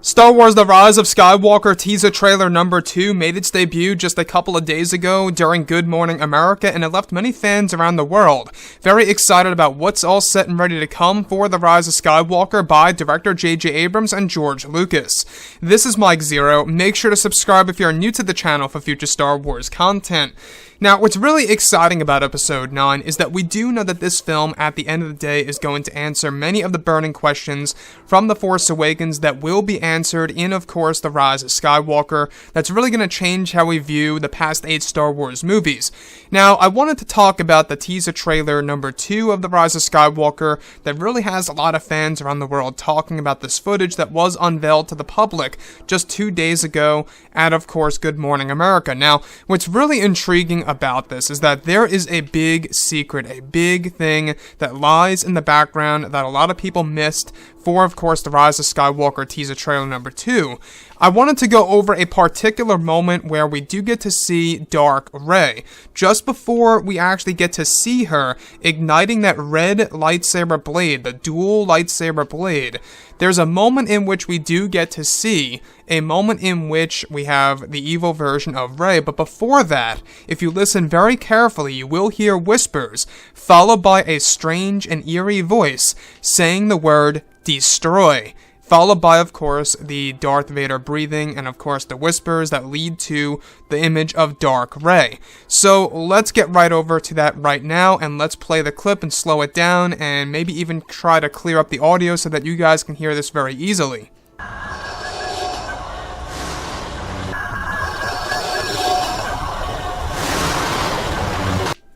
Star Wars The Rise of Skywalker teaser trailer number 2 made its debut just a couple of days ago during Good Morning America, and it left many fans around the world very excited about what's all set and ready to come for The Rise of Skywalker by director J.J. Abrams and George Lucas. This is Mike Zero. Make sure to subscribe if you're new to the channel for future Star Wars content. Now, what's really exciting about Episode 9 is that we do know that this film, at the end of the day, is going to answer many of the burning questions from The Force Awakens that will be answered in, of course, The Rise of Skywalker. That's really going to change how we view the past 8 Star Wars movies. Now, I wanted to talk about the teaser trailer number 2 of The Rise of Skywalker that really has a lot of fans around the world talking about this footage that was unveiled to the public just 2 days ago at, of course, Good Morning America. Now, what's really intriguing about this is that there is a big secret, a big thing that lies in the background that a lot of people missed for, of course, The Rise of Skywalker teaser trailer number 2. I wanted to go over a particular moment where we do get to see Darth Rey, just before we actually get to see her igniting that red lightsaber blade, the dual lightsaber blade. There's a moment in which we do get to see a moment in which we have the evil version of Rey, but before that, if you listen very carefully, you will hear whispers, followed by a strange and eerie voice saying the word destroy, followed by, of course, the Darth Vader breathing and, of course, the whispers that lead to the image of Darth Rey. So let's get right over to that right now, and let's play the clip and slow it down, and maybe even try to clear up the audio so that you guys can hear this very easily.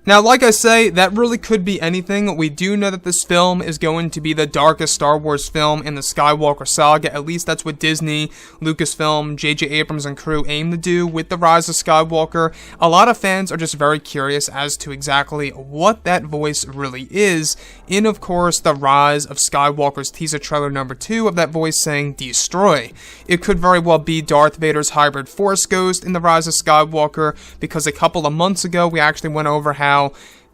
Now, like I say, that really could be anything. We do know that this film is going to be the darkest Star Wars film in the Skywalker saga. At least that's what Disney, LUCASFILM, J.J. Abrams and crew aim to do with The Rise of Skywalker. A lot of fans are just very curious as to exactly what that voice really is in, of course, The Rise of Skywalker's teaser trailer number 2 of that voice saying destroy. It could very well be Darth Vader's hybrid Force ghost in The Rise of Skywalker, because a couple of months ago we actually went over how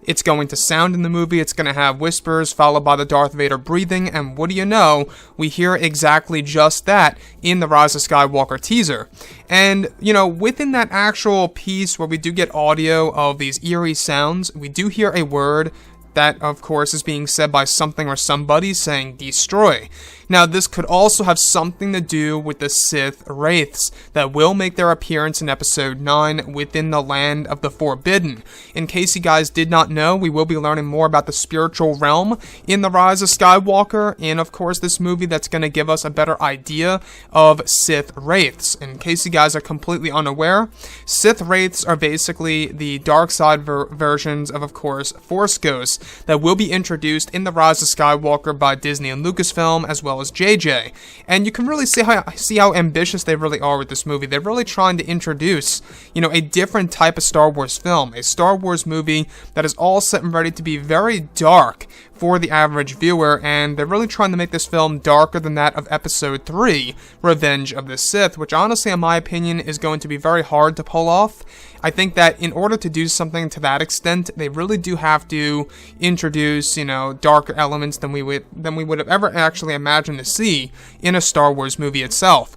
it's going to sound in the movie. It's going to have whispers followed by the Darth Vader breathing, and what do you know, we hear exactly just that in the Rise of Skywalker teaser. And, you know, within that actual piece where we do get audio of these eerie sounds, we do hear a word that, of course, is being said by something or somebody saying destroy. Now, this could also have something to do with the Sith Wraiths that will make their appearance in Episode 9 within the Land of the Forbidden. In case you guys did not know, we will be learning more about the spiritual realm in The Rise of Skywalker, and of course this movie that's going to give us a better idea of Sith Wraiths. In case you guys are completely unaware, Sith Wraiths are basically the dark side versions of course, Force ghosts that will be introduced in The Rise of Skywalker by Disney and Lucasfilm, as well as JJ. And you can really see how ambitious they really are with this movie. They're really trying to introduce, you know, a different type of Star Wars film, a Star Wars movie that is all set and ready to be very dark for the average viewer, and they're really trying to make this film darker than that of Episode 3, Revenge of the Sith, which honestly, in my opinion, is going to be very hard to pull off. I think that in order to do something to that extent, they really do have to introduce, you know, darker elements than we would have ever actually imagined to see in a Star Wars movie itself.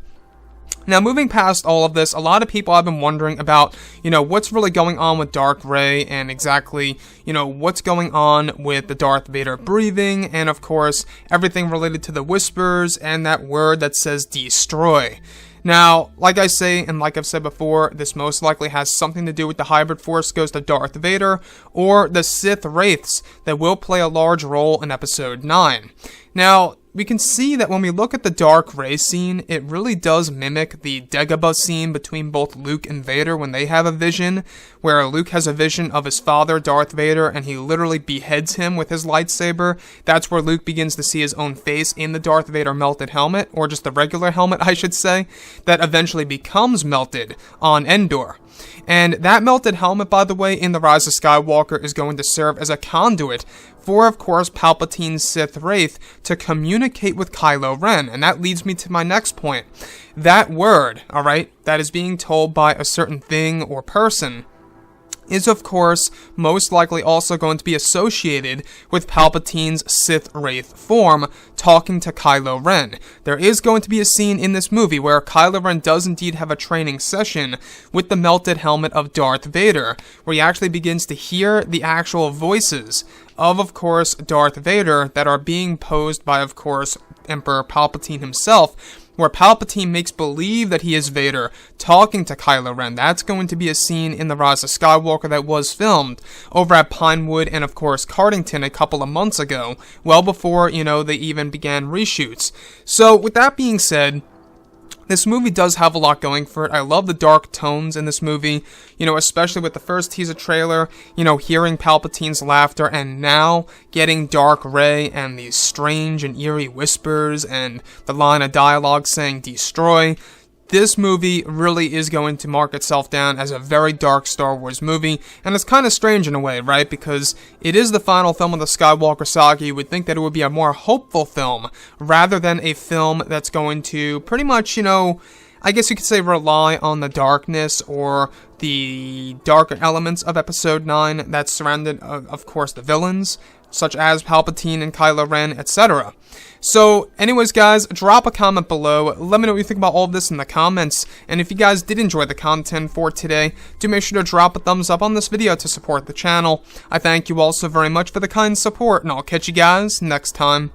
Now, moving past all of this, a lot of people have been wondering about, you know, what's really going on with Darth Rey, and exactly, you know, what's going on with the Darth Vader breathing, and of course, everything related to the whispers and that word that says destroy. Now, like I say, and like I've said before, this most likely has something to do with the hybrid Force ghost of Darth Vader, or the Sith Wraiths that will play a large role in Episode 9. Now, we can see that when we look at the Darth Rey scene, it really does mimic the Dagobah scene between both Luke and Vader when they have a vision, where Luke has a vision of his father, Darth Vader, and he literally beheads him with his lightsaber. That's where Luke begins to see his own face in the Darth Vader melted helmet, or just the regular helmet, I should say, that eventually becomes melted on Endor. And that melted helmet, by the way, in The Rise of Skywalker is going to serve as a conduit for, of course, Palpatine's Sith Wraith to communicate with Kylo Ren. And that leads me to my next point. That word, alright, that is being told by a certain thing or person is of course most likely also going to be associated with Palpatine's Sith Wraith form, talking to Kylo Ren. There is going to be a scene in this movie where Kylo Ren does indeed have a training session with the melted helmet of Darth Vader, where he actually begins to hear the actual voices of course, Darth Vader that are being posed by, of course, Emperor Palpatine himself, where Palpatine makes believe that he is Vader, talking to Kylo Ren. That's going to be a scene in The Rise of Skywalker that was filmed over at Pinewood and, of course, Cardington a couple of months ago, well before, they even began reshoots. So, with that being said, this movie does have a lot going for it. I love the dark tones in this movie, especially with the first teaser trailer, hearing Palpatine's laughter, and now getting Dark Rey and these strange and eerie whispers and the line of dialogue saying destroy. This movie really is going to mark itself down as a very dark Star Wars movie, and it's kind of strange in a way, right? Because it is the final film of the Skywalker saga. You would think that it would be a more hopeful film, rather than a film that's going to pretty much, I guess you could say rely on the darkness or the darker elements of Episode 9 that surrounded, of course, the villains, such as Palpatine and Kylo Ren, etc. So, anyways guys, drop a comment below, let me know what you think about all of this in the comments, and if you guys did enjoy the content for today, do make sure to drop a thumbs up on this video to support the channel. I thank you all so very much for the kind support, and I'll catch you guys next time.